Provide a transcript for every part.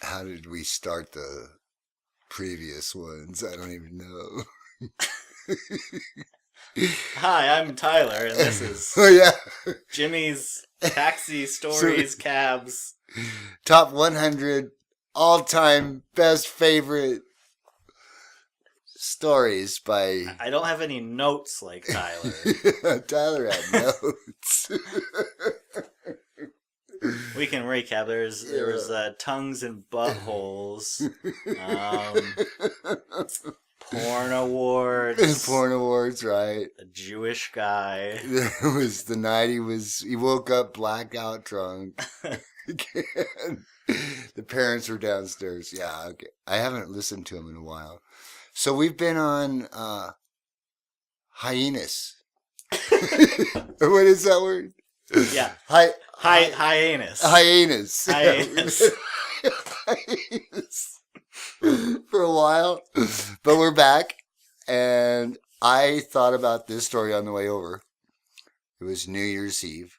How did we start the previous ones? I don't even know. Hi, I'm Tyler, and this is Jimmy's Taxi Stories, Cabs. Top 100 all-time best favorite stories by... I don't have any notes like Tyler. Tyler had notes. We can recap. There was tongues and buttholes. Porn awards. Porn awards, right. A Jewish guy. There was the night he woke up blackout drunk. The parents were downstairs. Yeah, okay. I haven't listened to him in a while. So we've been on hiatus. What is that word? Yeah. Hiatus. Hiatus. Hiatus. For a while. But we're back. And I thought about this story on the way over. It was New Year's Eve.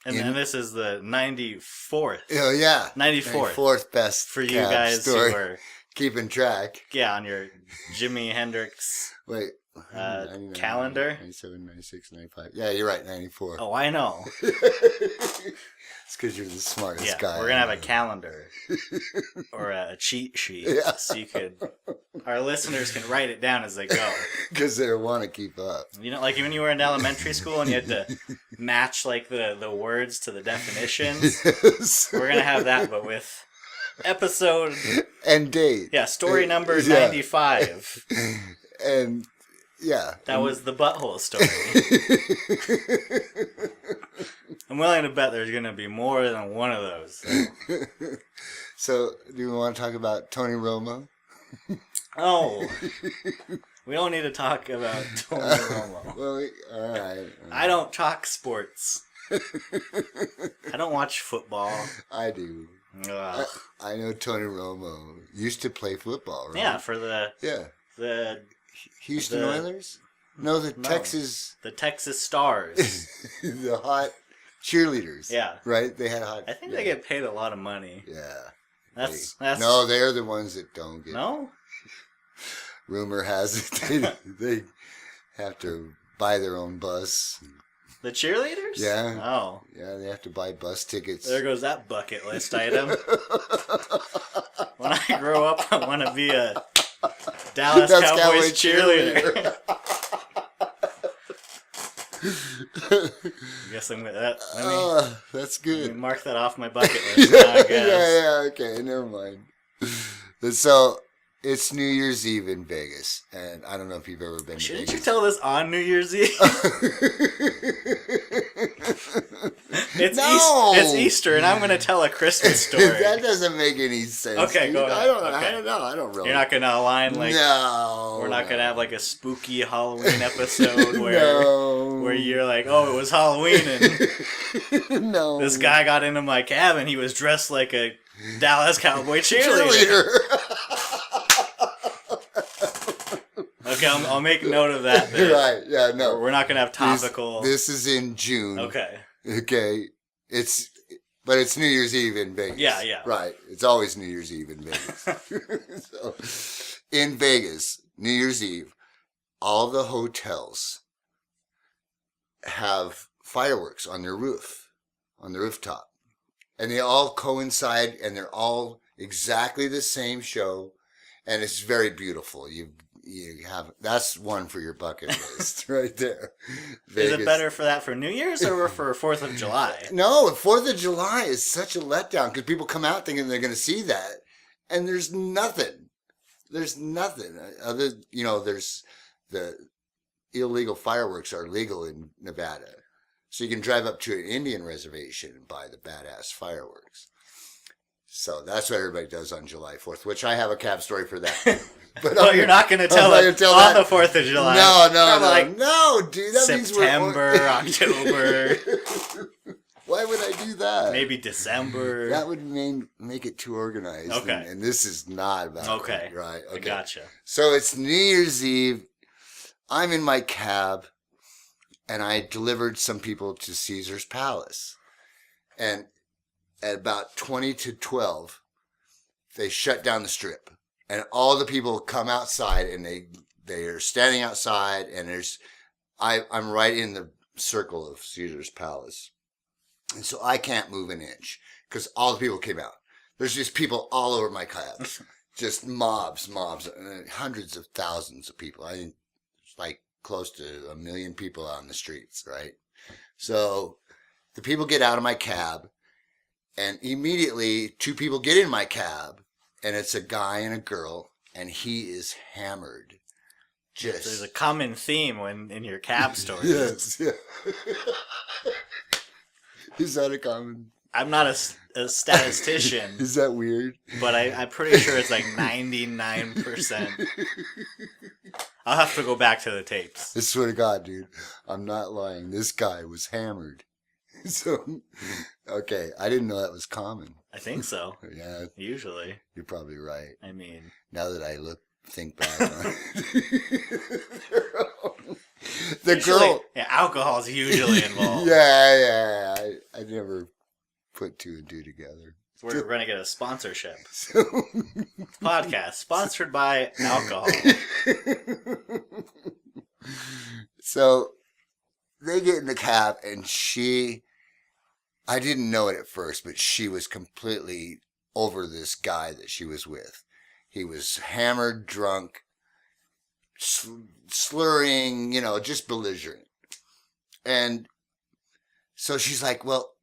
And then this is the 94th. Oh, yeah. 94th best for you guys story. who are keeping track. Yeah, on your Jimy Hendricks calendar. 97, 96, 95. Yeah, you're right, 94. Oh, I know. It's because you're the smartest guy. We're going to have a calendar or a cheat sheet so our listeners can write it down as they go. Because they want to keep up. You know, like when you were in elementary school and you had to match like the words to the definitions? Yes. We're going to have that, but with episode... and date. Yeah, story number 95. And... yeah. That was the butthole story. I'm willing to bet there's going to be more than one of those. So, do you want to talk about Tony Romo? Oh. We don't need to talk about Tony Romo. Well, all right. I don't talk sports. I don't watch football. I do. I know Tony Romo used to play football, right? Yeah, for the Houston Oilers? No, Texas... The Texas Stars. The hot cheerleaders. Yeah. Right? They had hot... I think they get paid a lot of money. Yeah. That's... No, they're the ones that don't get... No? Rumor has it they have to buy their own bus. The cheerleaders? Yeah. Oh. Yeah, they have to buy bus tickets. There goes that bucket list item. When I grow up, I want to be a... Dallas Cowboys cheerleader. I guess I'm going to... that's good. Let me mark that off my bucket list now, I guess. Yeah, okay, never mind. So, it's New Year's Eve in Vegas, and I don't know if you've ever been to Vegas. Shouldn't you tell this on New Year's Eve? It's Easter, and I'm going to tell a Christmas story. That doesn't make any sense. Okay, go ahead. I don't know. I don't really. You're not going to align like... No. We're not going to have like a spooky Halloween episode where you're like, oh, it was Halloween, and this guy got into my cabin. He was dressed like a Dallas Cowboy cheerleader. Okay, I'll make note of that. Right, yeah, no. We're not going to have topical... This is in June. Okay. Okay. But it's New Year's Eve in Vegas. Yeah. Right. It's always New Year's Eve in Vegas. So, in Vegas, New Year's Eve, all the hotels have fireworks on their roof, on the rooftop. And they all coincide, and they're all exactly the same show, and it's very beautiful. You have that's one for your bucket list right there. Vegas. Is it better for that for New Year's or for 4th of July? No, 4th of July is such a letdown because people come out thinking they're going to see that, and there's nothing. There's nothing other. There's the illegal fireworks are legal in Nevada, so you can drive up to an Indian reservation and buy the badass fireworks. So that's what everybody does on July 4th, which I have a cab story for that. But you're not going to tell it on the 4th of July. No, dude. That September, October. Why would I do that? Maybe December. That would make it too organized. Okay. And this is not about okay. That, right. Okay. I gotcha. So it's New Year's Eve. I'm in my cab, and I delivered some people to Caesar's Palace. And at about 20 to 12, they shut down the strip, and all the people come outside, and they are standing outside, and I'm right in the circle of Caesar's Palace, and so I can't move an inch because all the people came out. There's just people all over my cab, just mobs, hundreds of thousands of people. I think it's like close to 1 million people on the streets, right? So the people get out of my cab, and immediately 2 people get in my cab, and it's a guy and a girl, and he is hammered. There's a common theme in your cab stories. Yes. Yeah. Is that a common? I'm not a statistician. Is that weird? But I'm pretty sure it's like 99%. I'll have to go back to the tapes. I swear to God, dude, I'm not lying. This guy was hammered. So, okay, I didn't know that was common. I think so. Yeah. Usually. You're probably right. I mean, now that I think back on it. The girl. Yeah, alcohol's usually involved. Yeah. I never put 2 and 2 together. We're going to get a sponsorship. Podcast sponsored by alcohol. So they get in the cab, and I didn't know it at first, but she was completely over this guy that she was with. He was hammered, drunk, slurring, just belligerent. And so she's like, well,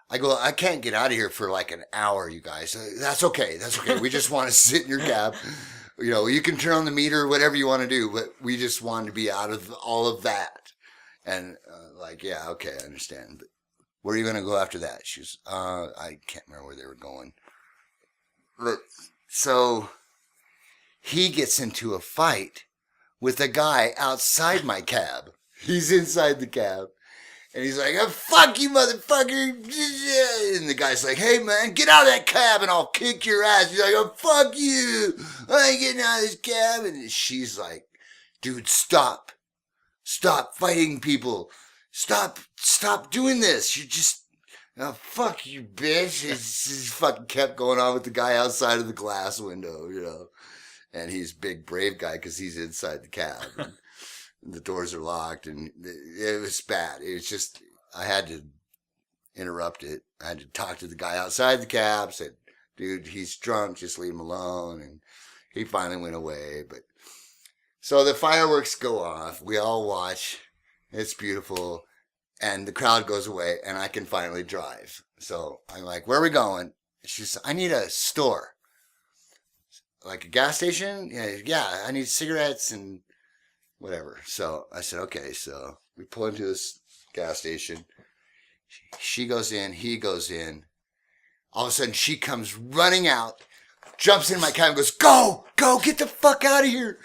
I go, I can't get out of here for like an hour, you guys. That's okay. We just want to sit in your cab. You can turn on the meter, whatever you want to do, but we just want to be out of all of that. And yeah, okay, I understand. But where are you going to go after that? She's, I can't remember where they were going. But so he gets into a fight with a guy outside my cab. He's inside the cab. And he's like, oh, fuck you, motherfucker. And the guy's like, hey, man, get out of that cab and I'll kick your ass. He's like, oh, fuck you. I ain't getting out of this cab. And she's like, dude, stop. Stop fighting people. Stop doing this. You just, oh, fuck you, bitch. He fucking kept going on with the guy outside of the glass window, And he's a big, brave guy because he's inside the cab. The doors are locked, and it was bad. It was just, I had to interrupt it. I had to talk to the guy outside the cab, said, dude, he's drunk, just leave him alone. And he finally went away. But so the fireworks go off. We all watch. It's beautiful. And the crowd goes away, and I can finally drive. So I'm like, where are we going? She said, I need a store. Like a gas station? Yeah, I need cigarettes and whatever. So I said, okay. So we pull into this gas station. She goes in, he goes in. All of a sudden, she comes running out, jumps in my cab and goes, go, get the fuck out of here.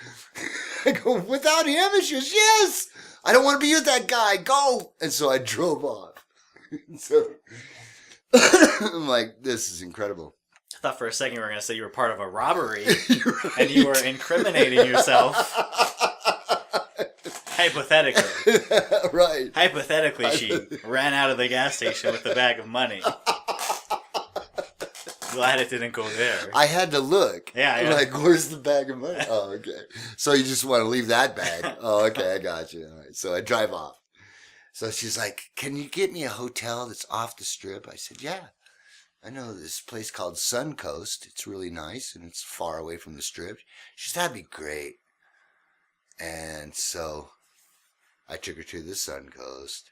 I go, without him? And she goes, yes, I don't want to be with that guy. Go. And so I drove off. So I'm like, this is incredible. I thought for a second you were going to say you were part of a robbery and you were incriminating yourself. Hypothetically. Right. Hypothetically, she ran out of the gas station with a bag of money. Glad it didn't go there. I had to look. Yeah. Like, where's the bag of money? Oh, okay. So you just want to leave that bag. Oh, okay, I got you. All right. So I drive off. So she's like, can you get me a hotel that's off the strip? I said, yeah. I know this place called Suncoast. It's really nice, and it's far away from the strip. She said, that'd be great. And so I took her to the Suncoast.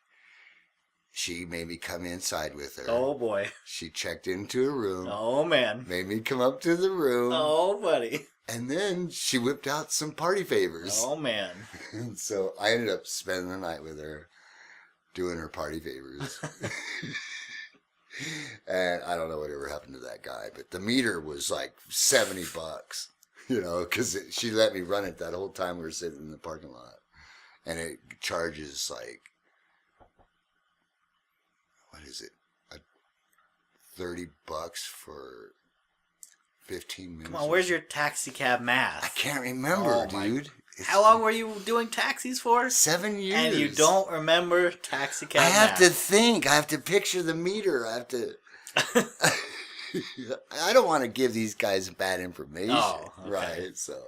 She made me come inside with her. Oh, boy. She checked into a room. Oh, man. Made me come up to the room. Oh, buddy. And then she whipped out some party favors. Oh, man. And so I ended up spending the night with her, doing her party favors. And I don't know whatever happened to that guy, but the meter was like $70, because she let me run it that whole time we were sitting in the parking lot. And it charges like, what is it? $30 for 15 minutes. Come on, where's your taxi cab math? I can't remember, dude. How long were you doing taxis for? 7 years. And you don't remember taxi cab I have math. to think. I have to picture the meter. I have to... I don't want to give these guys bad information. Oh, okay. Right. So,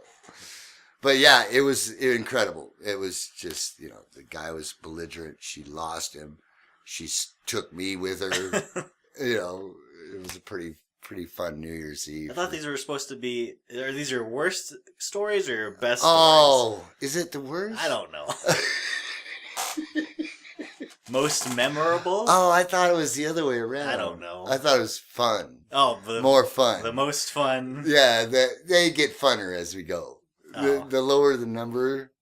but yeah, it was incredible. It was just, the guy was belligerent. She lost him. She took me with her. It was a pretty fun New Year's Eve. I thought these were supposed to be. Are these your worst stories or your best stories? Oh, is it the worst? I don't know. Most memorable? Oh, I thought it was the other way around. I don't know. I thought it was fun. Oh, more fun. The most fun. Yeah, they get funner as we go. Oh. The lower the number,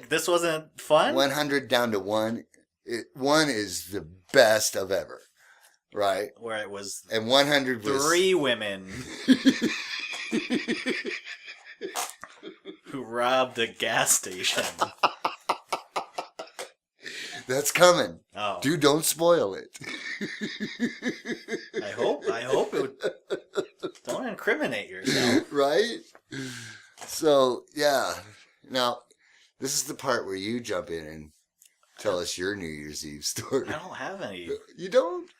this wasn't fun. 100 down to 1. 1 is the best of ever, right? Where it was, and 100 was 3 women who robbed a gas station. That's coming. Oh. Dude, don't spoil it. I hope it would. Don't incriminate yourself. Right? So, yeah. Now, this is the part where you jump in and tell us your New Year's Eve story. I don't have any. You don't?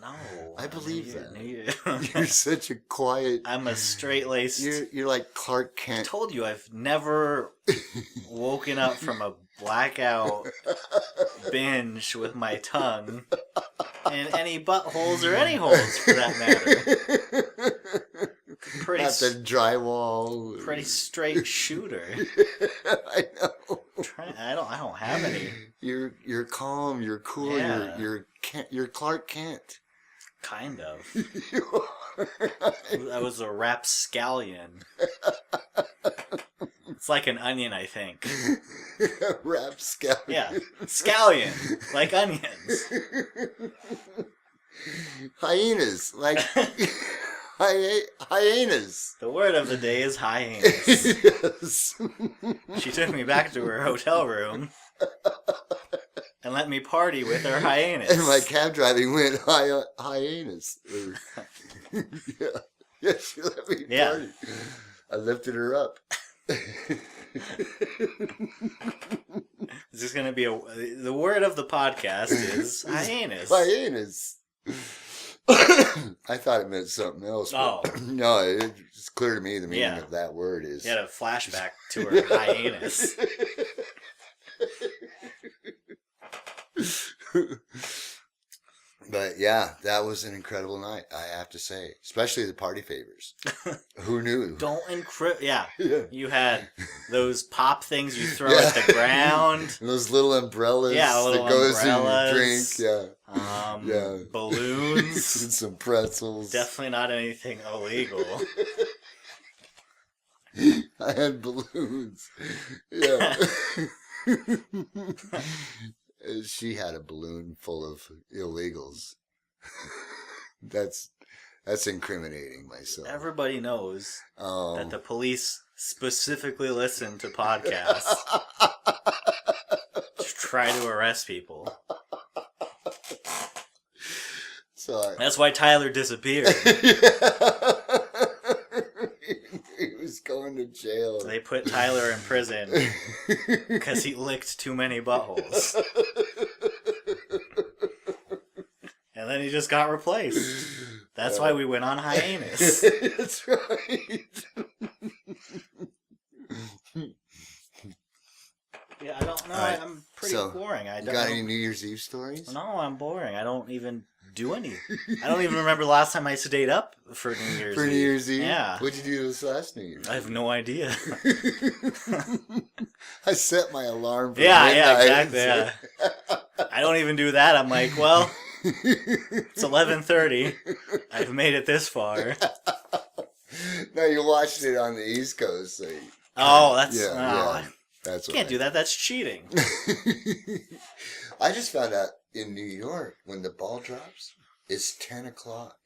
No. I believe that. You're such a quiet... I'm a straight-laced... You're like Clark Kent. I told you, I've never woken up from a blackout binge with my tongue in any buttholes or any holes, for that matter. Not the drywall. Pretty straight shooter. I know. I don't have any. You're calm. You're cool. Yeah. You're Clark Kent. Kind of. I was a rapscallion. It's like an onion, I think. Rapscallion. Yeah, scallion, like onions. Hyenas, like hyenas. The word of the day is hyenas. Yes. She took me back to her hotel room and let me party with her hyenas. And my cab driving went hyenas. Yeah, she let me party. I lifted her up. This is going to be the word of the podcast is hyenas. Hyenas. I thought it meant something else. Oh. No, it's clear to me the meaning of that word is... You had a flashback to her hyenas. But yeah, that was an incredible night, I have to say. Especially the party favors. Who knew? Yeah. You had those pop things you throw at the ground. And those little umbrellas that goes in your drink. Yeah. Balloons. And some pretzels. Definitely not anything illegal. I had balloons. Yeah. She had a balloon full of illegals. That's incriminating myself. Everybody knows that the police specifically listen to podcasts to try to arrest people. So that's why Tyler disappeared. He was going to jail. They put Tyler in prison because he licked too many buttholes. And then he just got replaced. That's why we went on hiatus. That's right. Yeah, I don't know. Right. I'm pretty boring. I don't got any New Year's Eve stories? No, I'm boring. I don't even do any. I don't even remember the last time I stayed up for New Year's Eve. For New Year's Eve? Yeah. What'd you do this last New Year's? I have no idea. I set my alarm for midnight. Yeah, exactly. Yeah. I don't even do that. I'm like, well, it's 11:30. I've made it this far. No, you watched it on the East Coast. So that's can't do that. That's cheating. I just found out in New York when the ball drops, it's 10 o'clock.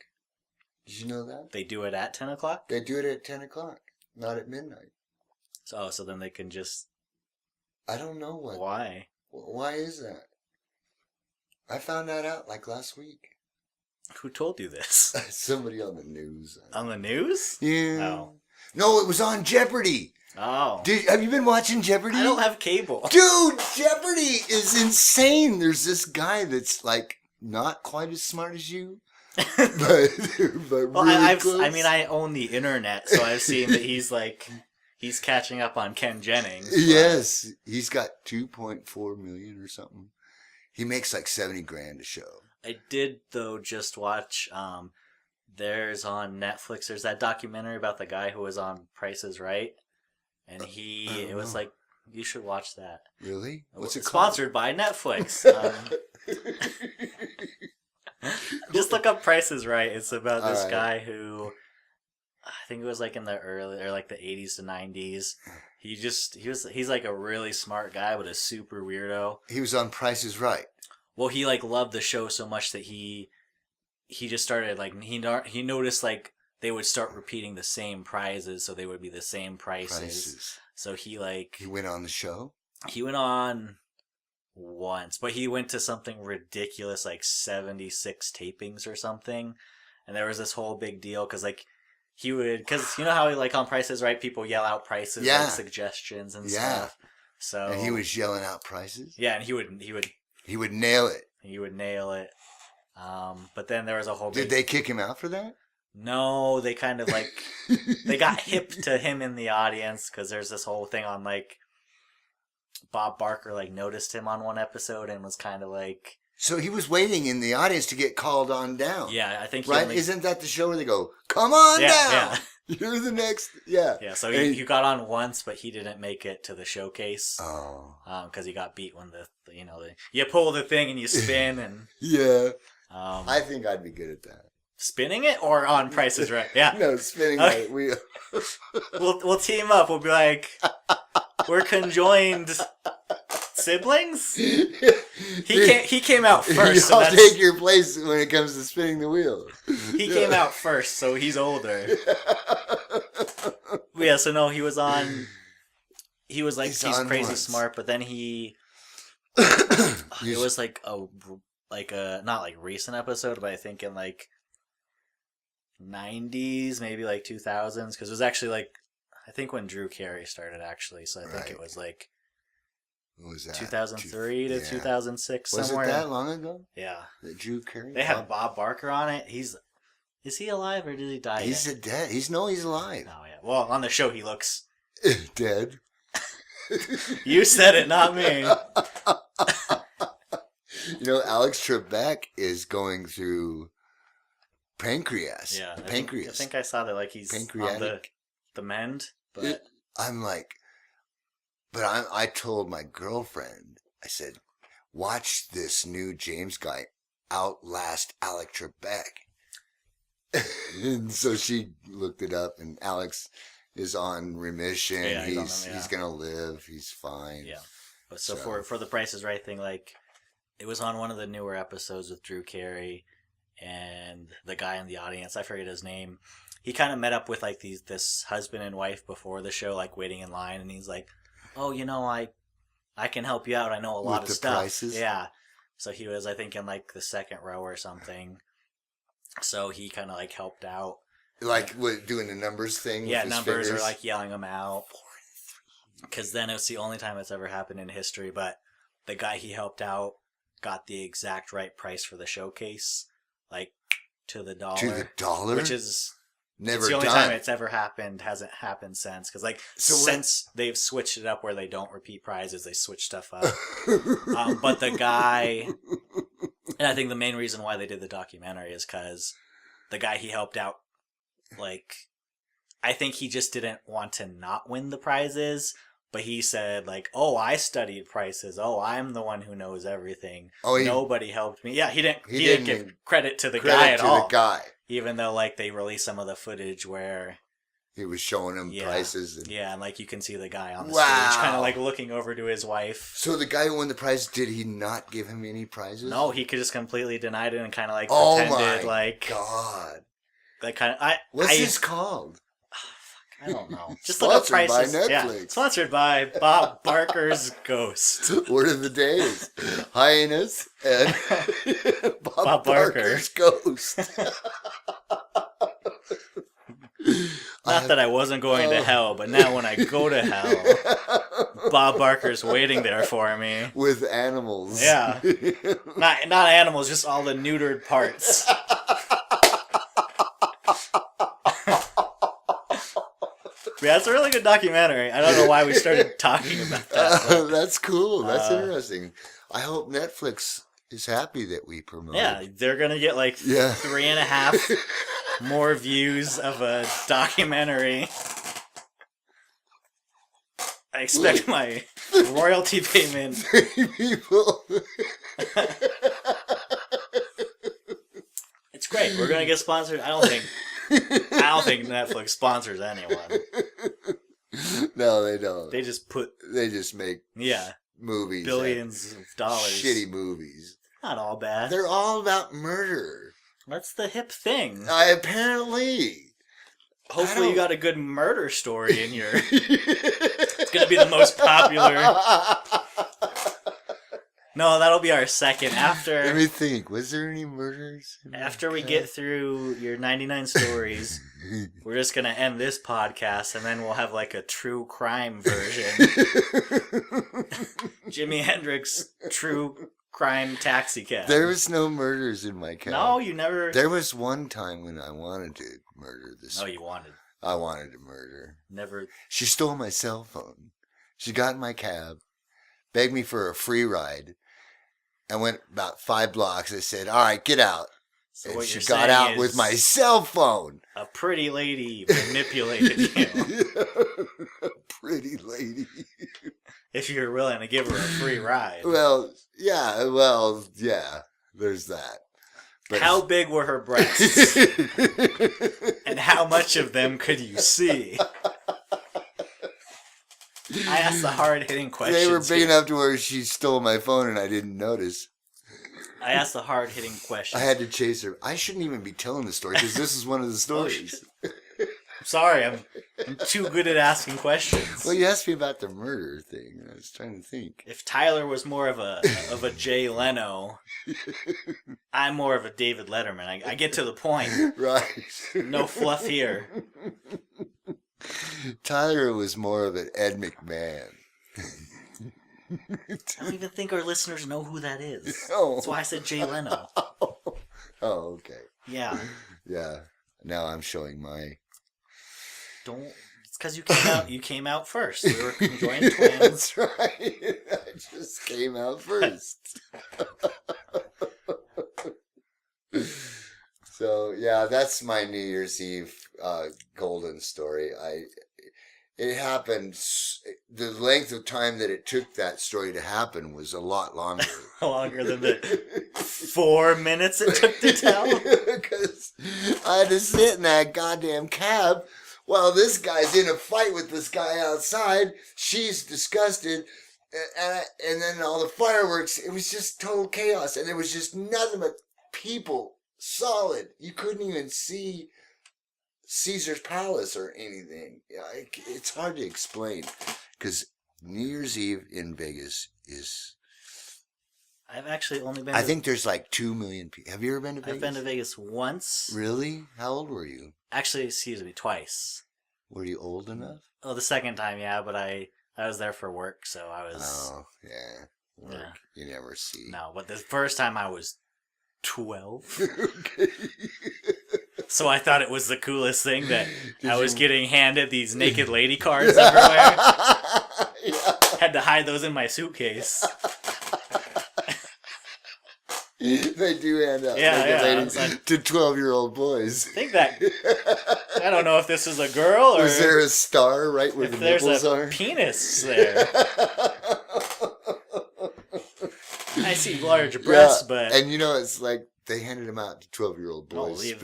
Did you know that? They do it at 10 o'clock? They do it at 10 o'clock, not at midnight. So then they can just... I don't know what. Why? Why is that? I found that out like last week. Who told you this? Somebody on the news. On the news? Yeah. Oh. No, it was on Jeopardy! Oh. Have you been watching Jeopardy? I don't have cable. Dude, Jeopardy is insane. There's this guy that's like not quite as smart as you. but Well, really close. I mean, I own the internet, so I've seen that he's catching up on Ken Jennings. But... Yes, he's got 2.4 million or something. He makes like 70 grand a show. I did though just watch. There's on Netflix. There's that documentary about the guy who was on Price is Right, and it was like, you should watch that. Really? What's it Sponsored by Netflix. Just look up Price is Right. It's about this guy who, I think it was like in the early or like the 80s to 90s. He's like a really smart guy, but a super weirdo. He was on Price is Right. Well, he like loved the show so much that he just started like he noticed like they would start repeating the same prizes, so they would be the same prices. So he went on the show. He went on once, but he went to something ridiculous like 76 tapings or something, and there was this whole big deal because like because you know how like on Price is Right people yell out prices, like suggestions and stuff. So and he was yelling out prices. Yeah, and he would nail it. He would nail it. But then there was a whole. Did they kick him out for that? No, they kind of like they got hip to him in the audience because there's this whole thing on like Bob Barker like noticed him on one episode and was kind of like. So he was waiting in the audience to get called on down. Yeah, I think. Right? Isn't that the show where they go, "Come on down"? Yeah. You're the next. Yeah. Yeah. So he got on once, but he didn't make it to the showcase. Oh. Because he got beat when you pull the thing and you spin and. Yeah. I think I'd be good at that. Spinning it or on Price is Right? Yeah. No, spinning it. We'll team up. We'll be like, we're conjoined siblings. He came out first. I'll take your place when it comes to spinning the wheel. He came out first, so he's older. Yeah. So no, he was on. He was like he's crazy smart, but then it was like a not like recent episode, but I think in like 90s, maybe like 2000s, because it was actually like I think when Drew Carey started actually, so I think it was like what was that? 2003 to 2006 was somewhere. Was it that long ago? Yeah. That Drew Carey? They had Bob Barker on it. Is he alive or did he die? He's dead. He's alive. Oh yeah. Well, on the show he looks dead. You said it, not me. You know, Alex Trebek is going through pancreas. Yeah, pancreas. I think I saw that, like he's on the mend. But I told my girlfriend, I said, watch this new James guy outlast Alex Trebek. And so she looked it up, and Alex is on remission. Yeah, he's gonna live. He's fine. Yeah. But so for the Price is Right thing, like it was on one of the newer episodes with Drew Carey and the guy in the audience, I forget his name. He kind of met up with like this husband and wife before the show, like waiting in line, and he's like, "Oh, I can help you out. I know a lot of stuff." Prices? Yeah. So he was, I think, in like the second row or something. So he kind of like helped out. Like what, doing the numbers thing? Yeah, numbers or like yelling them out. Because then it's the only time it's ever happened in history. But the guy he helped out got the exact right price for the showcase, like to the dollar. To the dollar? Which is never it's the only done. time it's ever happened. Hasn't happened since. Because since they've switched it up where they don't repeat prizes, they switch stuff up. But the guy, and I think the main reason why they did the documentary is because the guy he helped out, like, I think he just didn't want to not win the prizes. But he said, like, "Oh, I studied prices. Oh, I'm the one who knows everything. Oh, nobody helped me." Yeah, he didn't give credit to the guy at all. Even though, like, they released some of the footage where he was showing him prices. And like, you can see the guy on the stage kind of, like, looking over to his wife. So the guy who won the prize, did he not give him any prizes? No, he could just completely denied it and kind of, like, pretended, like... God. Like, kind of... What's this called? I don't know. Just look up prices. By Netflix. Yeah. Sponsored by Bob Barker's Ghost. Word of the day is Hyenas and Bob Barker's Ghost. Not that I wasn't going to hell, but now when I go to hell, Bob Barker's waiting there for me. With animals. Yeah. Not animals, just all the neutered parts. Yeah, it's a really good documentary. I don't know why we started talking about that. That's cool. That's interesting. I hope Netflix is happy that we promote. Yeah, they're gonna get like 3.5 more views of a documentary. I expect my royalty payment. People. It's great. We're gonna get sponsored. I don't think Netflix sponsors anyone. No, they don't. They just make movies. Billions of dollars. Shitty movies. Not all bad. They're all about murder. That's the hip thing. Apparently. Hopefully you got a good murder story in your... It's going to be the most popular. No, that'll be our second. Let me think. Was there any murders? After we get through your 99 stories, we're just going to end this podcast, and then we'll have like a true crime version. Jimy Hendricks, true crime taxi cab. There was no murders in my cab. No, you never... There was one time when I wanted to murder this. No, you wanted. I wanted to murder. Never. She stole my cell phone. She got in my cab, begged me for a free ride. I went about 5 blocks. I said, all right, get out. So and what she you're got saying out with my cell phone. A pretty lady manipulated you. A pretty lady. If you're willing to give her a free ride. Well, yeah, there's that. But how big were her breasts? And how much of them could you see? I asked the hard-hitting questions. They were big enough to where she stole my phone and I didn't notice. I asked the hard-hitting questions. I had to chase her. I shouldn't even be telling the story because this is one of the stories. Sorry, I'm too good at asking questions. Well, you asked me about the murder thing. I was trying to think. If Tyler was more of a Jay Leno, I'm more of a David Letterman. I get to the point. Right. No fluff here. Tyler was more of an Ed McMahon. I don't even think our listeners know who that is. Oh. That's why I said Jay Leno. Oh, okay. Yeah. Yeah. Now I'm showing my... It's because you came out first. We were conjoined twins. That's right. I just came out first. So yeah, that's my New Year's Eve golden story. It happened. The length of time that it took that story to happen was a lot longer. Longer than the 4 minutes it took to tell. Because I had to sit in that goddamn cab. Well, this guy's in a fight with this guy outside. She's disgusted. And then all the fireworks, it was just total chaos. And there was just nothing but people, solid. You couldn't even see Caesar's Palace or anything. It's hard to explain. Because New Year's Eve in Vegas is... I've actually only been I think there's like 2 million people. Have you ever been to Vegas? I've been to Vegas once. Really? How old were you? Actually, excuse me, twice. Were you old enough? Oh, the second time, yeah, but I was there for work, so I was... Oh, yeah. Work. Yeah. You never see. No, but the first time I was 12. Okay. So I thought it was the coolest thing that I was getting handed these naked lady cards everywhere. Yeah. Had to hide those in my suitcase. They do hand out naked ladies to 12-year-old boys. I think that... I don't know if this is a girl or... Was there a star right where the nipples are? There's a penis there. I see large breasts, but... And you know, it's like they handed them out to 12-year-old boys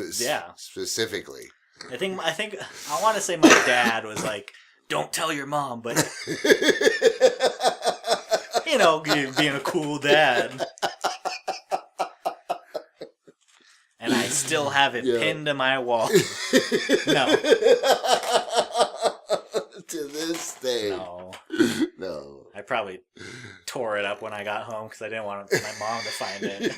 specifically. I think I want to say my dad was like, don't tell your mom, but... You know, being a cool dad. And I still have it pinned to my wall. No. To this day. No. No. I probably tore it up when I got home because I didn't want my mom to find it.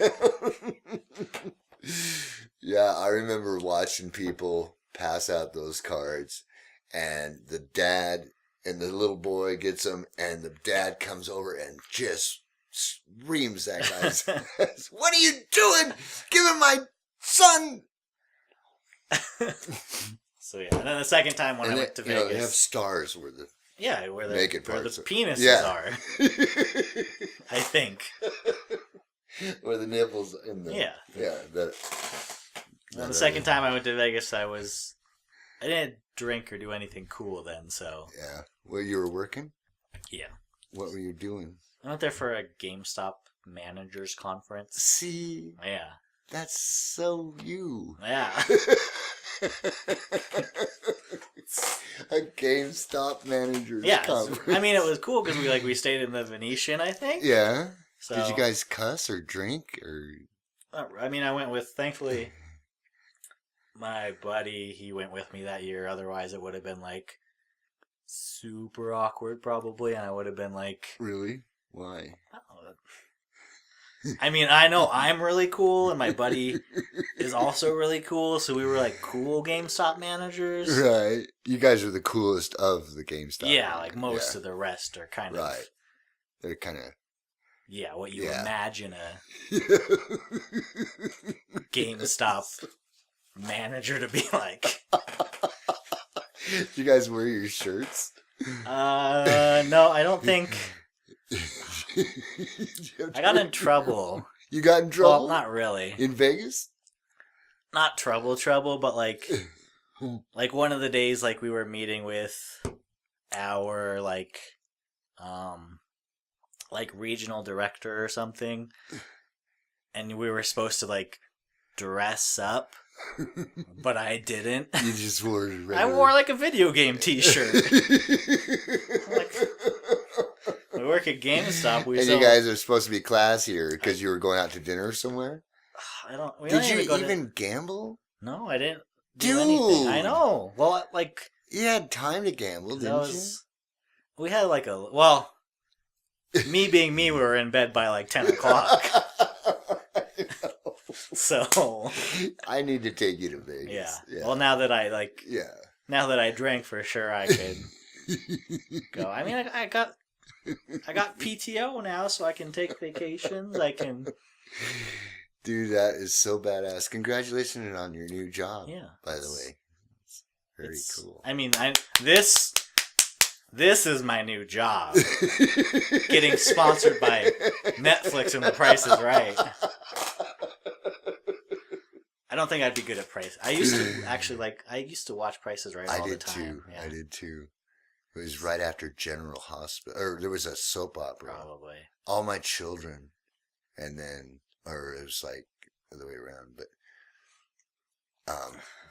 Yeah, I remember watching people pass out those cards, and the dad and the little boy gets them, and the dad comes over and just screams that guy's ass. What are you doing? Give him my son. So yeah, and then the second time when I went to Vegas, they have stars where the where the naked where the parts penises are. I think where the nipples in the And the second time I went to Vegas, I didn't drink or do anything cool then. So yeah, well, you were working. Yeah. What were you doing? I went there for a GameStop managers conference. See. Yeah. That's so you. Yeah. A GameStop managers conference. I mean, it was cool because we stayed in the Venetian, I think. Yeah. So, did you guys cuss or drink or? I mean, I went with, thankfully, my buddy. He went with me that year. Otherwise, it would have been super awkward probably, and I would have been Really? Why? I don't know. I mean, I know I'm really cool, and my buddy is also really cool, so we were cool GameStop managers. Right. You guys are the coolest of the GameStop. Yeah, most of the rest are kind of... Right. They're kind of... Yeah, what you imagine a GameStop manager to be like. Do you guys wear your shirts? No, I don't think... I got in trouble. You got in trouble? Well, not really. In Vegas? Not trouble, but one of the days we were meeting with our regional director or something, and we were supposed to dress up, but I didn't. You just wore regular... I wore a video game t-shirt. We work at GameStop. You guys are supposed to be classier because you were going out to dinner somewhere? Did you even gamble? No, I didn't do anything. I know. Well, you had time to gamble, didn't you? We had well, me being me, we were in bed by 10 o'clock. So I need to take you to Vegas. Yeah. Well, now that I now that I drank, for sure I could go. I mean, I got PTO now, so I can take vacations. I can. Dude, that is so badass! Congratulations on your new job. Yeah. By the way, it's very cool. I mean, this is my new job. Getting sponsored by Netflix and The Price is Right. I don't think I'd be good at Price. I used to actually I used to watch Price is Right all the time. I did too. It was right after General Hospital, or there was a soap opera. Probably. All My Children, and then, or it was the other way around. But,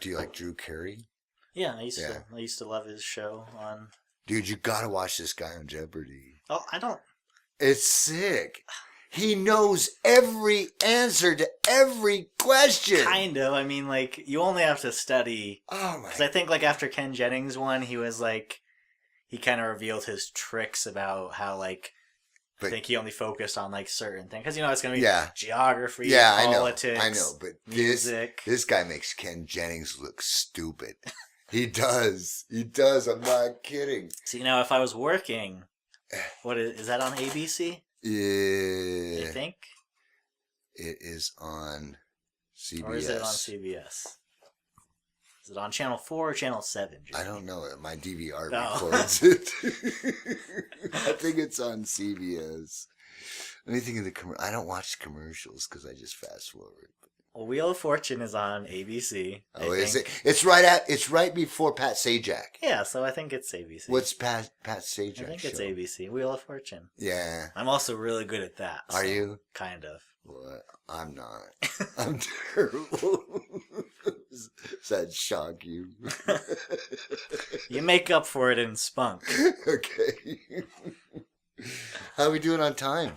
do you like Drew Carey? Yeah, I used to love his show on. Dude, you gotta watch this guy on Jeopardy. Oh, I don't. It's sick. He knows every answer to every question. Kind of. I mean, you only have to study. Oh my. Because I think after Ken Jennings one, he was he kind of revealed his tricks about how I think he only focused on certain things because it's gonna be geography, politics, I know, but music. This guy makes Ken Jennings look stupid. He does. I'm not kidding. See, now if I was working, what is that on ABC? Yeah, I think it is on CBS. Or is it on CBS? Is it on Channel 4 or Channel 7? Jimmy? I don't know. My DVR records it. I think it's on CBS. Let me think of the I don't watch commercials because I just fast forward. Well, Wheel of Fortune is on ABC. Oh, is it? It's right before Pat Sajak. Yeah, so I think it's ABC. What's Pat Sajak? I think it's ABC. Wheel of Fortune. Yeah. I'm also really good at that. Are you? Kind of. Well, I'm not. I'm terrible. Does that shock you? You make up for it in spunk. Okay. How are we doing on time?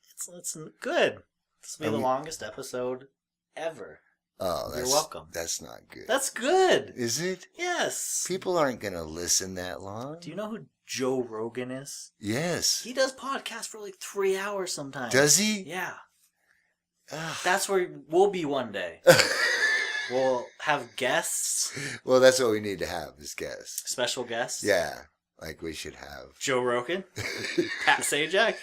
It's good. This will be the longest episode ever. Oh, you're welcome. That's not good. That's good. Is it? Yes. People aren't going to listen that long. Do you know who Joe Rogan is? Yes. He does podcasts for 3 hours sometimes. Does he? Yeah. That's where we'll be one day. We'll have guests. Well, that's what we need to have is guests. Special guests? Yeah. We should have. Joe Rogan. Pat Sajak.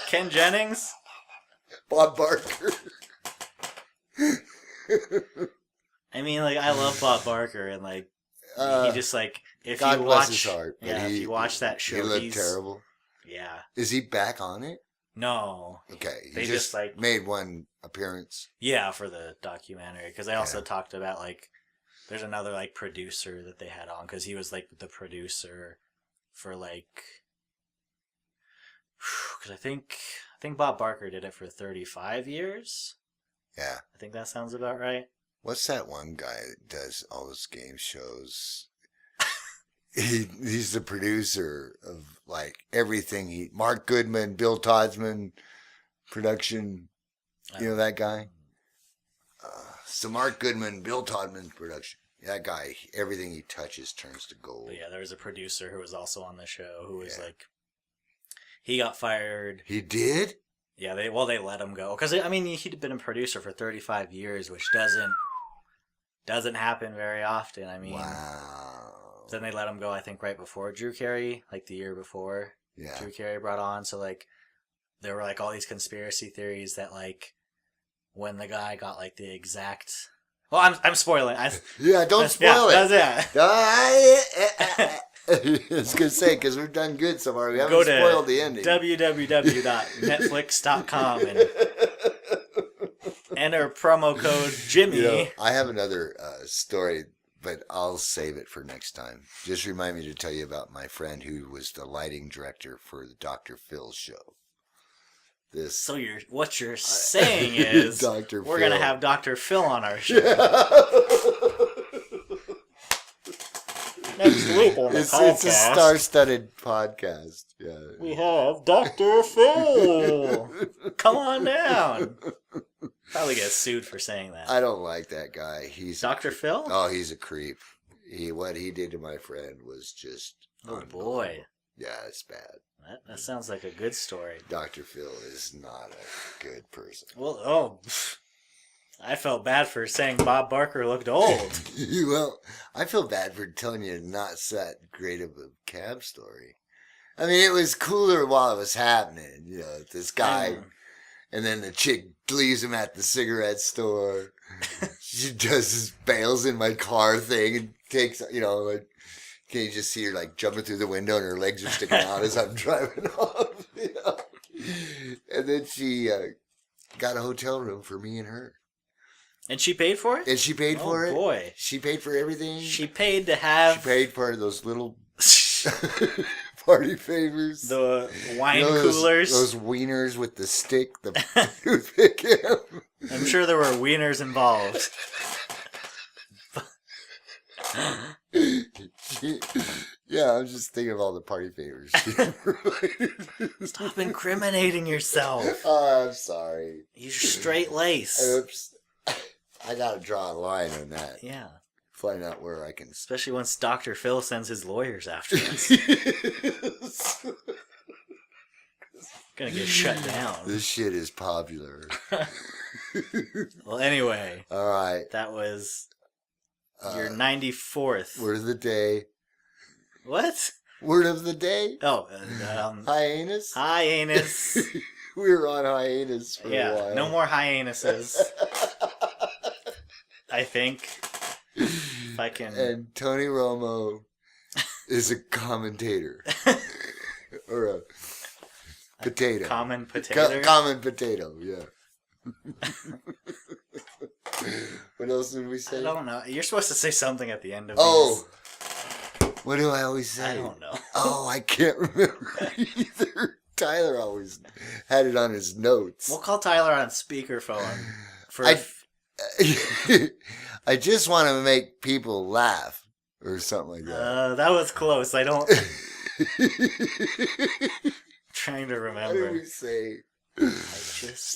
Ken Jennings. Bob Barker. I mean, I love Bob Barker and He just like if God you bless watch, his heart. if you watch that show, he looked terrible. Yeah. Is he back on it? No. Okay. He They just like made one appearance. Yeah, for the documentary because I also talked about like there's another like producer that they had on because he was like the producer for like because I think Bob Barker did it for 35 years. Yeah. I think that sounds about right. What's that one guy that does all those game shows? He's the producer of like everything. Mark Goodman, Bill Todsman production. You know that guy? So Mark Goodman, Bill Todman's production. That guy, everything he touches turns to gold. But yeah, there was a producer who was also on the show who was like, he got fired. He did? Yeah, they let him go because I mean he'd been a producer for 35 years, which doesn't happen very often. I mean, wow. Then they let him go. I think right before Drew Carey, like the year before. Yeah. Drew Carey brought on. So like, there were like all these conspiracy theories that like, when the guy got like the exact. Well, I'm spoiling. Don't spoil it. That's it. I was gonna say because we've done good so far. We haven't spoiled the ending. www.netflix.com and enter promo code Jimy. You know, I have another story, but I'll save it for next time. Just remind me to tell you about my friend who was the lighting director for the Dr. Phil show. So what you're saying is Dr. we're going to have Dr. Phil on our show. Next week on the podcast. It's a star-studded podcast. Yeah. We have Dr. Phil. Come on down. Probably get sued for saying that. I don't like that guy. He's Dr. Phil? Oh, he's a creep. What he did to my friend was just... Oh, boy. Yeah, it's bad. That sounds like a good story. Dr. Phil is not a good person. Well, I felt bad for saying Bob Barker looked old. Well, I feel bad for telling you not that great of a cab story. I mean, it was cooler while it was happening. You know, this guy, and then the chick leaves him at the cigarette store. She does this bails in my car thing and takes, like, can you just see her like jumping through the window and her legs are sticking out as I'm driving off? And then she got a hotel room for me and her. And she paid for it? And she paid for it. Oh, boy. She paid for everything. She paid to have... She paid for those little party favors. The wine coolers. Those wieners with the stick, the toothpick. I'm sure there were wieners involved. Yeah, I'm just thinking of all the party favors. Stop incriminating yourself. Oh, I'm sorry. You're straight lace. Oops. I gotta draw a line on that. Yeah. Find out where I can. Especially once Dr. Phil sends his lawyers after us. Gonna get shut down. This shit is popular. Well, anyway. All right. That was your 94th. Word of the day. What? Word of the day? Oh, hiatus? Hiatus. We were on hiatus for a while. No more hiatuses. I think. If I can. And Tony Romo is a commentator. Or a potato. Common potato? Common potato, yeah. What else did we say? I don't know. You're supposed to say something at the end of these. What do I always say? I don't know. Oh, I can't remember either. Tyler always had it on his notes. We'll call Tyler on speakerphone. I just want to make people laugh or something like that. That was close. I don't... Trying to remember. What did we say?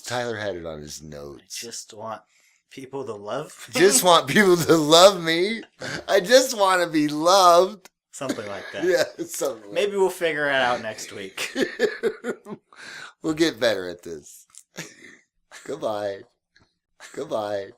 Tyler had it on his notes. I just want people to love me. Just want people to love me. I just want to be loved. Something like that. Yeah, something. Maybe we'll figure it out next week. We'll get better at this. Goodbye. Goodbye.